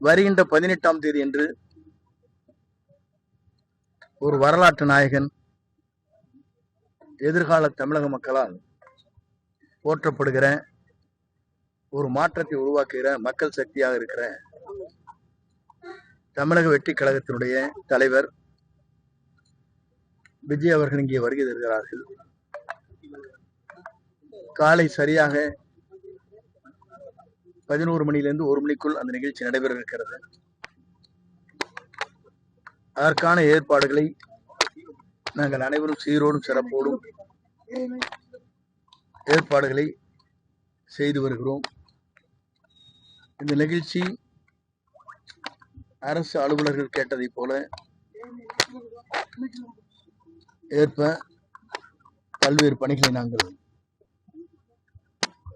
வருகின்ற 18ஆம் தேதி என்று ஒரு வரலாற்று நாயகன், எதிர்கால தமிழக மக்களால் போற்றப்படுகிற, ஒரு மாற்றத்தை உருவாக்குகிற மக்கள் சக்தியாக இருக்கிற தமிழக வெற்றி கழகத்தினுடைய தலைவர் விஜய் அவர்கள் இங்கே வருகை தருகிறார்கள். காலை சரியாக 11 மணியிலிருந்து 1 மணிக்குள் அந்த நிகழ்ச்சி நடைபெற இருக்கிறது. அதற்கான ஏற்பாடுகளை நாங்கள் அனைவரும் சீரோடும் சிறப்போடும் ஏற்பாடுகளை செய்து வருகிறோம். இந்த நிகழ்ச்சி அரசு அலுவலர்கள் கேட்டதை போல ஏற்ப பல்வேறு பணிகளை நாங்கள்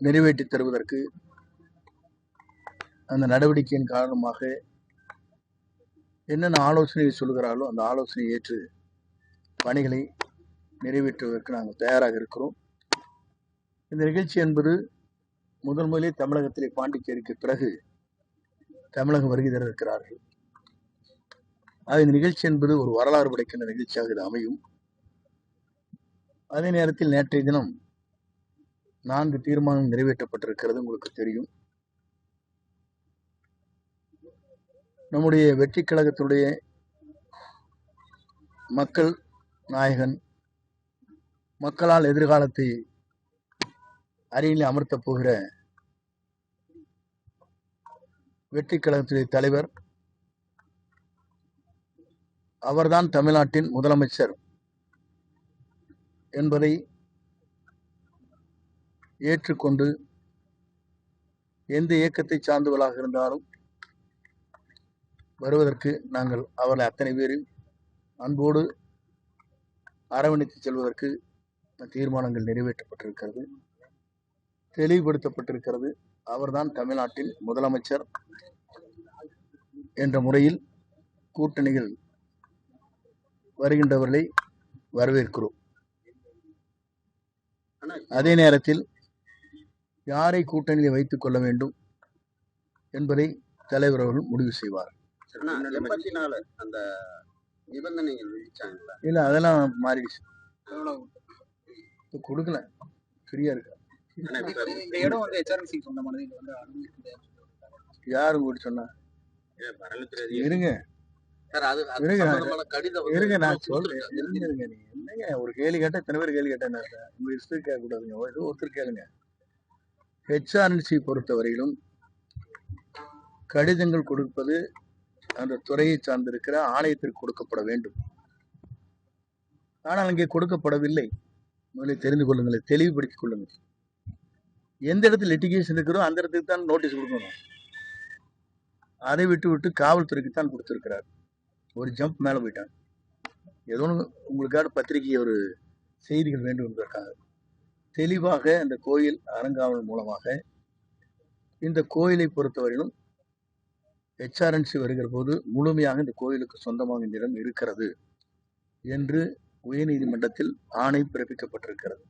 நிறைவேற்றி தருவதற்கு அந்த நடவடிக்கையின் காரணமாக என்னென்ன ஆலோசனை சொல்கிறார்களோ அந்த ஆலோசனை ஏற்று பணிகளை நிறைவேற்றுவதற்கு நாங்கள் தயாராக இருக்கிறோம். இந்த நிகழ்ச்சி என்பது முதலிலே தமிழகத்திலே பாண்டிச்சேரிக்கு பிறகு தமிழகம் வருகை தர இருக்கிறார்கள். இந்த நிகழ்ச்சி என்பது ஒரு வரலாறு படைக்கின்ற நிகழ்ச்சியாக இது அமையும். அதே நேரத்தில் நேற்றைய தினம் 4 தீர்மானம் நிறைவேற்றப்பட்டிருக்கிறது, உங்களுக்கு தெரியும். நம்முடைய வெற்றி கழகத்தினுடைய மக்கள் நாயகன், மக்களால் எதிர்காலத்தை அரியணையில் அமர்த்தப் போகிற வெற்றி கழகத்துடைய தலைவர், அவர்தான் தமிழ்நாட்டின் முதலமைச்சர் என்பதை ஏற்றுக்கொண்டு எந்த இயக்கத்தை சார்ந்தவர்களாக இருந்தாலும் வருவதற்கு நாங்கள் அவர்களை அத்தனை பேரில் அன்போடு அரவணைத்து செல்வதற்கு தீர்மானங்கள் நிறைவேற்றப்பட்டிருக்கிறது, தெளிவுபடுத்தப்பட்டிருக்கிறது. அவர்தான் தமிழ்நாட்டின் முதலமைச்சர் என்ற முறையில் கூட்டணிகள் வருகின்றவர்களை வரவேற்கிறோம். அதே நேரத்தில் யாரை கூட்டணியில் வைத்துக் கொள்ள வேண்டும் என்பதை தலைவர் அவர்கள் முடிவு செய்வார். அந்த நிபந்தனைகள் இல்ல, அதெல்லாம் மாறிடுச்சு, கொடுக்கல, ஃப்ரீயா இருக்கு. யாரும் கூட சொன்னா இருங்க இருங்க, நான் சொல்றேன். இருங்க, நீங்க என்னங்க ஒரு கேள்வி கேட்டா இத்தனை பேர் கேள்வி கேட்டேன். உங்க இஷ்டம் கேட்க கூடாதுங்க, ஏதோ ஒருத்தர் கேளுங்க. ஹெச்ஆர்என்சி பொறுத்தவரையிலும் கடிதங்கள் கொடுப்பது அந்த துறையை சார்ந்திருக்கிற ஆணையத்திற்கு கொடுக்கப்பட வேண்டும். ஆனால் அங்கே கொடுக்கப்படவில்லை. முதலில் தெரிந்து கொள்ளுங்கள், தெளிவுபடுத்திக் கொள்ளுங்கள். எந்த இடத்துல லிட்டிகேஷன் இருக்கிறோ அந்த இடத்துக்கு தான் நோட்டீஸ் கொடுக்கணும். அதை விட்டு காவல்துறைக்கு தான் கொடுத்திருக்கிறார். ஒரு ஜம்ப் மேல போயிட்டாங்க. ஏதோ உங்களுக்காக பத்திரிகை ஒரு செய்திகள் வேண்டும் என்பதற்காக தெளிவாக அந்த கோயில் அறங்காவல் மூலமாக இந்த கோயிலை பொறுத்தவரையிலும் ஹெச்ஆர்என்சி வருகிற போது முழுமையாக இந்த கோயிலுக்கு சொந்தமாக இந்த இடம் இருக்கிறது என்று உயர்நீதிமன்றத்தில் ஆணை பிறப்பிக்கப்பட்டிருக்கிறது.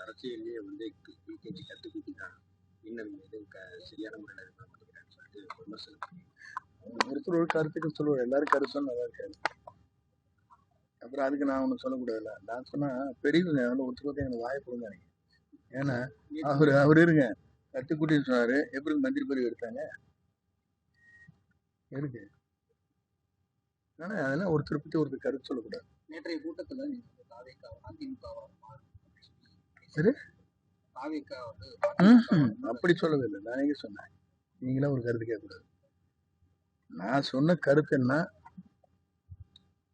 அரசியலே பிகேஜி கட்டுக்கிட்டாங்க, இன்னும் சரியான முறையில் ஒருத்தர் ஒரு கருத்துக்கு சொல்லுவார், எல்லாரும் கருத்து சொன்னா நல்லா இருக்காது. அப்புறம் அதுக்கு நான் ஒண்ணு சொல்லக்கூடாதுல்ல. நான் சொன்னா பெரியவங்க ஒருத்தர் எனக்கு வாயை கொடுங்க. ஏன்னா அவரு இருங்க, கட்டுக்குட்டின்னு சொன்னாரு, எப்படி மந்திரி பதவி எடுத்தாங்க இருக்கு. ஆனா அதெல்லாம் ஒருத்தர் பத்தி ஒருத்தர் கருத்து சொல்லக்கூடாது. நேற்றைய கூட்டத்துல அப்படி சொல்லவே இல்லை, நான் எங்க சொன்னேன். நீங்களாம் ஒரு கருத்து கேட்கக்கூடாது. நான் சொன்ன கருத்து என்ன,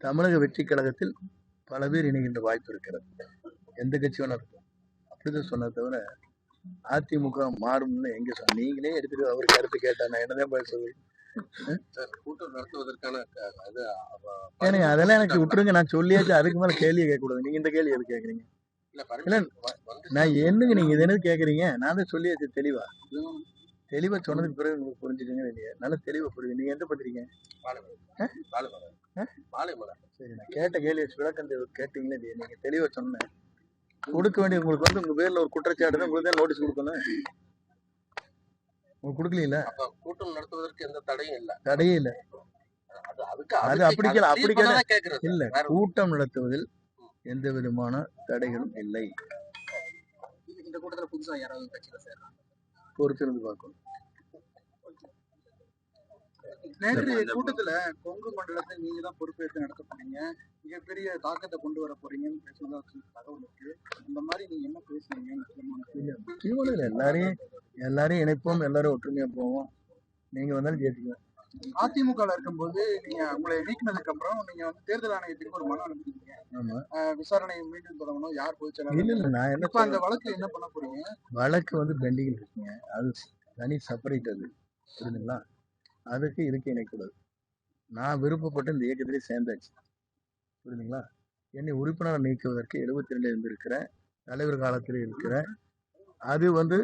தமிழக வெற்றி கழகத்தில் பல பேர் இணைகின்ற வாய்ப்பு இருக்கிறது, எந்த கட்சி வேணா இருக்கும், அப்படிதான் சொன்ன தவிர அதிமுக மாறும்னு எங்க சொன்ன. நீங்களே எடுத்துட்டு அவர் கருத்து கேட்டா நான் என்னதான் பதில் சொல்லுவேன். கூட்டம் நடத்துவதற்கான ஏனுங்க அதெல்லாம் எனக்கு விட்டுருங்க, நான் சொல்லியாச்சு. அதுக்கு மேல கேள்வியை கேட்கக்கூடாது. நீங்க இந்த கேள்வி எது கேட்குறீங்க? இல்ல, நான் என்னங்க நீங்க இது என்ன கேட்குறீங்க? நான் தான் சொல்லியாச்சு தெளிவா சொன்னதுக்கு பிறகு உங்களுக்கு புரிஞ்சுக்கங்க இல்லையா? நல்லா தெளிவா புரியுது. நீங்க எந்த பண்றீங்க? சரி, நான் கேட்ட கேள்வி விளக்கம் கேட்டீங்களே இல்லையா? நீங்க தெளிவா சொன்னேன். கொடுக்க வேண்டிய உங்களுக்கு உங்க பேர்ல ஒரு குற்றச்சாட்டு தான், உங்களுக்கு தான் நோட்டீஸ் கொடுக்கணும். உங்களுக்கு கொடுக்கல, அப்ப கூட்டம் நடத்துவதற்கு எந்த தடையும் இல்ல. தடையே இல்லை. அது அப்படி கேக்குறது இல்ல, கூட்டம் நடத்துவதில் எந்த விதமான தடைகளும் இல்லை. இந்த கூட்டத்துல புதுசா யாராவது கட்சியில சேர்றாங்க பொறுத்திருந்து பார்க்கணும். நேற்றைய கூட்டத்துல கொங்கு மண்டலத்தை நீங்க தான் பொறுப்பேற்று நடத்த போறீங்க, மிகப்பெரிய தாக்கத்தை கொண்டு வர போறீங்கன்னு பேசுறதா தகவல் இருக்கு. இந்த மாதிரி நீங்க என்ன பேசுறீங்க? முக்கியமான எல்லாரையும் இணைப்போம், எல்லாரும் ஒற்றுமையா போவோம். நீங்க வந்தாலும் ஜெயிச்சுக்கலாம். அதிமுக இருக்கும்போது நீங்க உங்களை நீக்கினதுக்கு அப்புறம் நீங்க வந்து தேர்தல் ஆணையத்துக்கு ஒரு மனு அனுப்பிட்டீங்க. ஆமா, விசாரணை மீண்டும் தொடங்கணும், யார் இல்ல பொதுச்செயலாளர். இல்ல, நான் என்ன இப்ப அந்த வழக்கு என்ன பண்ண போறீங்க? வழக்கு வந்து பெண்டிங் இருக்குங்க, அது தனி செப்பரேட். அது புரியுதுங்களா? அதுக்கு இதுக்கு இணைக்கூடாது. நான் விருப்பப்பட்டு இந்த இயக்கத்திலே சேர்ந்தாச்சு. புரியுதுங்களா? என்னை உறுப்பினர் நீக்குவதற்கு 72 இருந்திருக்கிறேன், தலைவர் காலத்தில் இருக்கிறேன். அது வந்து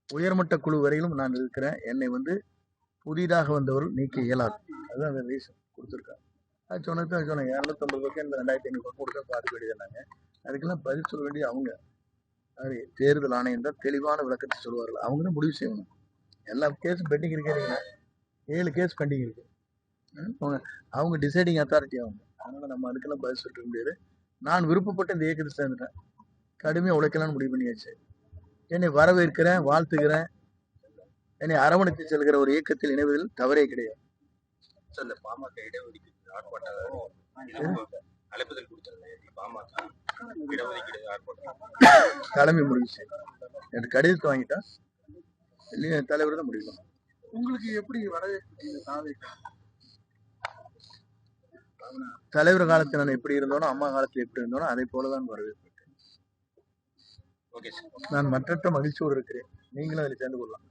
உயர்மட்ட குழு வரையிலும் நான் இருக்கிறேன். என்னை வந்து புதிதாக வந்தவர்கள் நீக்க இயலாது. அதுதான் அந்த ரீசன் கொடுத்துருக்காங்க. அது சொன்னது 250 பக்கம் இந்த 2500 பக்கம் கொடுக்க பார்க்க வேண்டியதுனாங்க. அதுக்கெல்லாம் பதில் சொல்ல வேண்டிய அவங்க. அது தேர்தல் ஆணையம் தான் தெளிவான விளக்கத்தை சொல்லுவார்கள். அவங்க தான் முடிவு செய்யணும். எல்லா கேஸும் பெண்டிங் இருக்கிறீங்க, 7 கேஸ் பெண்டிங் இருக்கு. அவங்க டிசைடிங் அத்தாரிட்டி அவங்க. அதனால நம்ம அதுக்கெல்லாம் பதில் சொல்லிட்டு முடியாது. நான் விருப்பப்பட்டு இந்த இயக்கத்தை சேர்ந்துட்டேன். கடுமையாக உழைக்கலாம்னு முடிவு பண்ணியாச்சு. என்னை வரவேற்கிறேன், வாழ்த்துக்கிறேன். என்னை அரவணைத்து செல்கிற ஒரு இயக்கத்தில் இணைவதில் தவறே கிடையாது. இந்த பாமக இடஒதுக்கீடு அழைப்புதல் கொடுத்திருந்தேன். பாமக இடஒதுக்கீடு ஆர்ப்பாட்டம் தலைமை முடிவு எனக்கு கடிதத்தை வாங்கிட்டா இல்லையா தலைவர் தான் முடிவு. உங்களுக்கு எப்படி வரவேற்பு? தலைவர் காலத்தில் நான் எப்படி இருந்தோனோ, அம்மா காலத்தில் எப்படி இருந்தோனோ அதே போலதான் வரவேற்பு. நான் மற்றற்ற மகிழ்ச்சியோடு இருக்கிறேன். நீங்களும் அதில் சேர்ந்து கொள்ளலாம்.